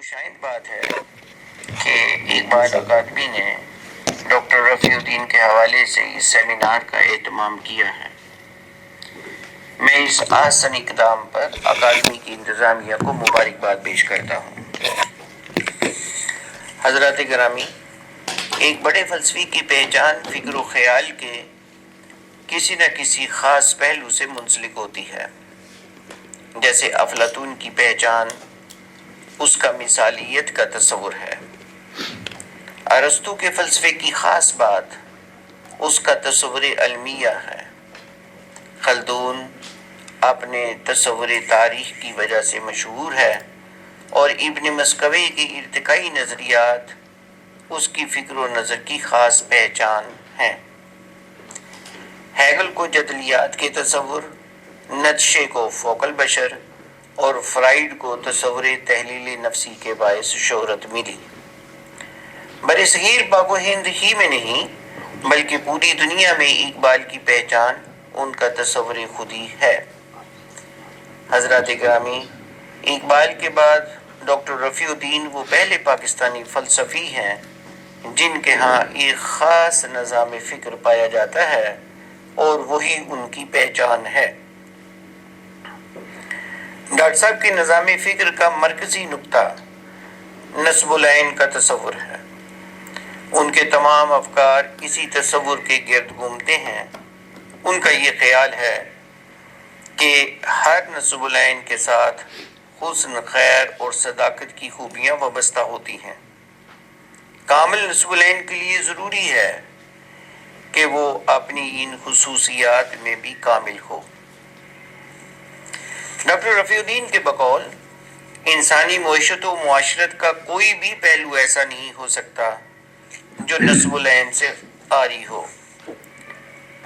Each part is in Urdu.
خوشائند بات ہے کہ ایک بار اکادمی نے ڈاکٹر رفیع الدین کے حوالے سے اس سیمینار کا اہتمام کیا ہے۔ میں اس آسن اقدام پر اکادمی کی انتظامیہ کو مبارکباد پیش کرتا ہوں۔ حضرات گرامی، ایک بڑے فلسفی کی پہچان فکر و خیال کے کسی نہ کسی خاص پہلو سے منسلک ہوتی ہے۔ جیسے افلاطون کی پہچان اس کا مثالیت کا تصور ہے۔ ارسطو کے فلسفے کی خاص بات اس کا تصور علمیہ ہے۔ خلدون اپنے تصور تاریخ کی وجہ سے مشہور ہے اور ابن مسکوے کے ارتقائی نظریات اس کی فکر و نظر کی خاص پہچان ہیں۔ ہیگل کو جدلیات کے تصور، نیتشے کو فوق البشر اور فرائیڈ کو تصور تحلیل نفسی کے باعث شہرت ملی۔ برصغیر پاک و ہند ہی میں نہیں بلکہ پوری دنیا میں اقبال کی پہچان ان کا تصور خودی ہے۔ حضرات گرامی، اقبال کے بعد ڈاکٹر رفیع الدین وہ پہلے پاکستانی فلسفی ہیں جن کے ہاں ایک خاص نظام فکر پایا جاتا ہے اور وہی ان کی پہچان ہے۔ ڈاکٹر صاحب کے نظام فکر کا مرکزی نقطہ نصب العین کا تصور ہے۔ ان کے تمام افکار اسی تصور کے گرد گھومتے ہیں۔ ان کا یہ خیال ہے کہ ہر نصب العین کے ساتھ حسن، خیر اور صداقت کی خوبیاں وابستہ ہوتی ہیں۔ کامل نصب العین کے لیے ضروری ہے کہ وہ اپنی ان خصوصیات میں بھی کامل ہو۔ ڈاکٹر رفیع الدین کے بقول انسانی معیشت و معاشرت کا کوئی بھی پہلو ایسا نہیں ہو سکتا جو نصب العین سے عاری ہو۔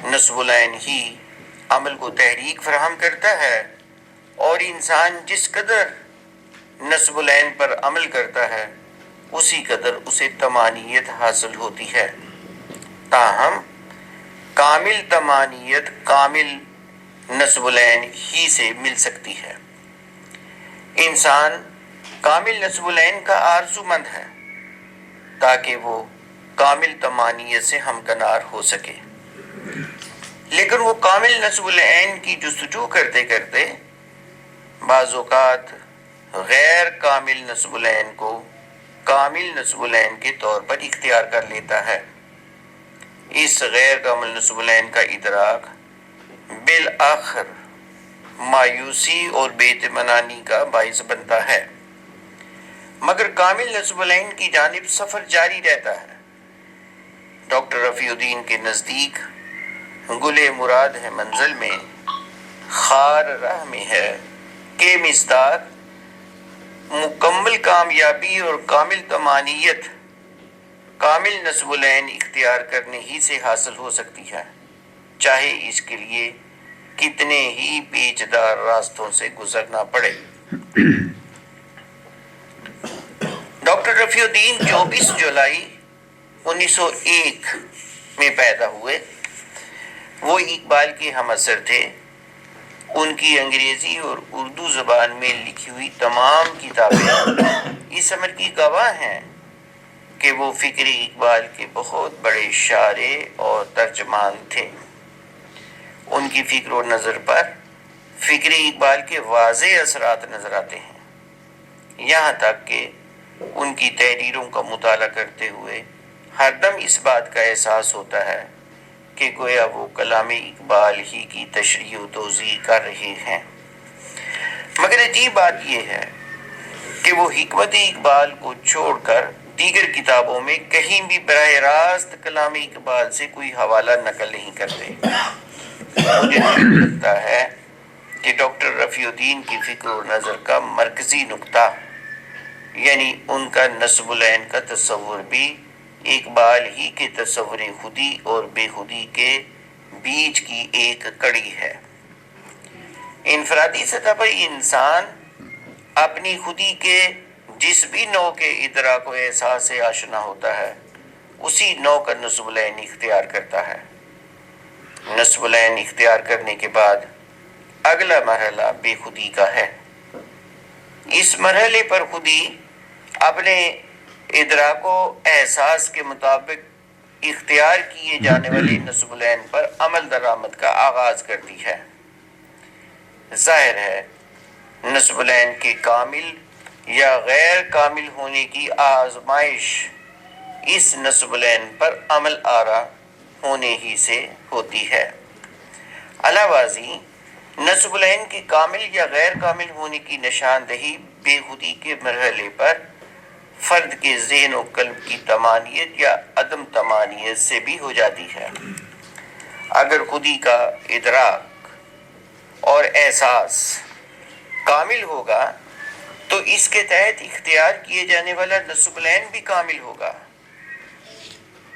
نصب العین ہی عمل کو تحریک فراہم کرتا ہے اور انسان جس قدر نصب العین پر عمل کرتا ہے اسی قدر اسے طمانینت حاصل ہوتی ہے۔ تاہم کامل طمانینت کامل نصب العین ہی سے مل سکتی ہے۔ انسان کامل نصب العین کا آرزو مند ہے تاکہ وہ کامل طمانینت سے ہمکنار ہو سکے، لیکن وہ کامل نصب العین کی جستجو کرتے کرتے بعض اوقات غیر کامل نصب العین کو کامل نصب العین کے طور پر اختیار کر لیتا ہے۔ اس غیر کامل نصب العین کا ادراک بالآخر مایوسی اور بے اطمینانی کا باعث بنتا ہے، مگر کامل نصب العین کی جانب سفر جاری رہتا ہے۔ ڈاکٹر رفیع الدین کے نزدیک گلے مراد ہے منزل میں، خار راہ میں ہے کہ مصداق مکمل کامیابی اور کامل طمانینت کامل نصب العین اختیار کرنے ہی سے حاصل ہو سکتی ہے، چاہے اس کے لیے کتنے ہی پیچیدہ راستوں سے گزرنا پڑے۔ ڈاکٹر رفیع الدین 24 جولائی 1901 میں پیدا ہوئے۔ وہ اقبال کے ہم اثر تھے۔ ان کی انگریزی اور اردو زبان میں لکھی ہوئی تمام کتابیں اس امر کی گواہ ہیں کہ وہ فکر اقبال کے بہت بڑے شارح اور ترجمان تھے۔ ان کی فکر و نظر پر فکر اقبال کے واضح اثرات نظر آتے ہیں، یہاں تک کہ ان کی تحریروں کا مطالعہ کرتے ہوئے ہر دم اس بات کا احساس ہوتا ہے کہ گویا وہ کلام اقبال ہی کی تشریح و توضیح کر رہے ہیں۔ مگر عجیب بات یہ ہے کہ وہ حکمت اقبال کو چھوڑ کر دیگر کتابوں میں کہیں بھی براہ راست کلام اقبال سے کوئی حوالہ نقل نہیں کرتے۔ مجھے لگتا ہے کہ ڈاکٹر رفیع الدین کی فکر و نظر کا مرکزی نقطہ یعنی ان کا نصب العین کا تصور بھی اقبال ہی کے تصور خودی اور بے خودی کے بیچ کی ایک کڑی ہے۔ انفرادی سطح پر انسان اپنی خودی کے جس بھی نوع کے ادراک و احساس سے آشنا ہوتا ہے اسی نوع کا نصب العین اختیار کرتا ہے۔ نصب العین اختیار کرنے کے بعد اگلا مرحلہ بے خودی کا ہے۔ اس مرحلے پر خودی اپنے ادراک و احساس کے مطابق اختیار کیے جانے والے نصب العین پر عمل درآمد کا آغاز کرتی ہے۔ ظاہر ہے نصب العین کے کامل یا غیر کامل ہونے کی آزمائش اس نصب العین پر عمل آرا ہونے ہی سے ہوتی ہے۔ علاوہ ازیں نصب العین کے کامل یا غیر کامل ہونے کی نشاندہی بے خودی کے مرحلے پر فرد کے ذہن و قلب کی طمانینت یا عدم طمانینت سے بھی ہو جاتی ہے۔ اگر خودی کا ادراک اور احساس کامل ہوگا تو اس کے تحت اختیار کیے جانے والا نصب العین بھی کامل ہوگا،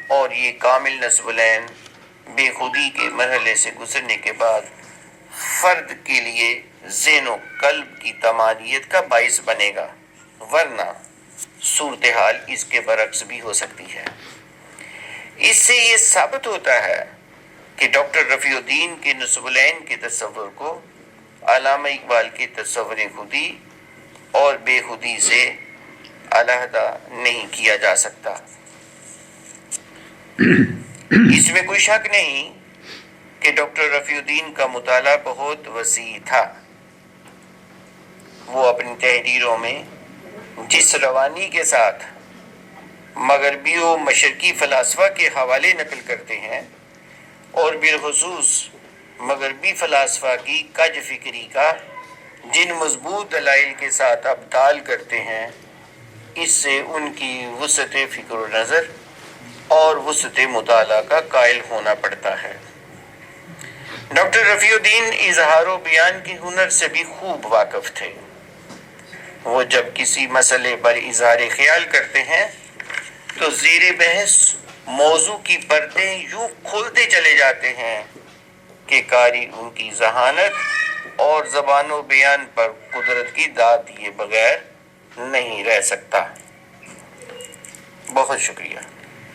اور یہ کامل نصب العین بے خودی کے مرحلے سے گزرنے کے بعد فرد کے لیے ذہن و قلب کی طمانینت کا باعث بنے گا، ورنہ صورتحال اس کے برعکس بھی ہو سکتی ہے۔ اس سے یہ ثابت ہوتا ہے کہ ڈاکٹر رفیع الدین کے نصب العین کے تصور کو علامہ اقبال کے تصور خودی اور بے خودی سے علیحدہ نہیں کیا جا سکتا۔ اس میں کوئی شک نہیں کہ ڈاکٹر رفیع الدین کا مطالعہ بہت وسیع تھا۔ وہ اپنی تحریروں میں جس روانی کے ساتھ مغربی و مشرقی فلاسفہ کے حوالے نقل کرتے ہیں اور بالخصوص مغربی فلاسفہ کی کج فکری کا جن مضبوط دلائل کے ساتھ ابطال کرتے ہیں، اس سے ان کی وسعت فکر و نظر اور وسعت مطالعہ کا قائل ہونا پڑتا ہے۔ ڈاکٹر رفیع الدین اظہار و بیان کے ہنر سے بھی خوب واقف تھے۔ وہ جب کسی مسئلے پر اظہار خیال کرتے ہیں تو زیر بحث موضوع کی پردے یوں کھولتے چلے جاتے ہیں کہ قاری ان کی ذہانت اور زبان و بیان پر قدرت کی داد دیے بغیر نہیں رہ سکتا۔ بہت شکریہ۔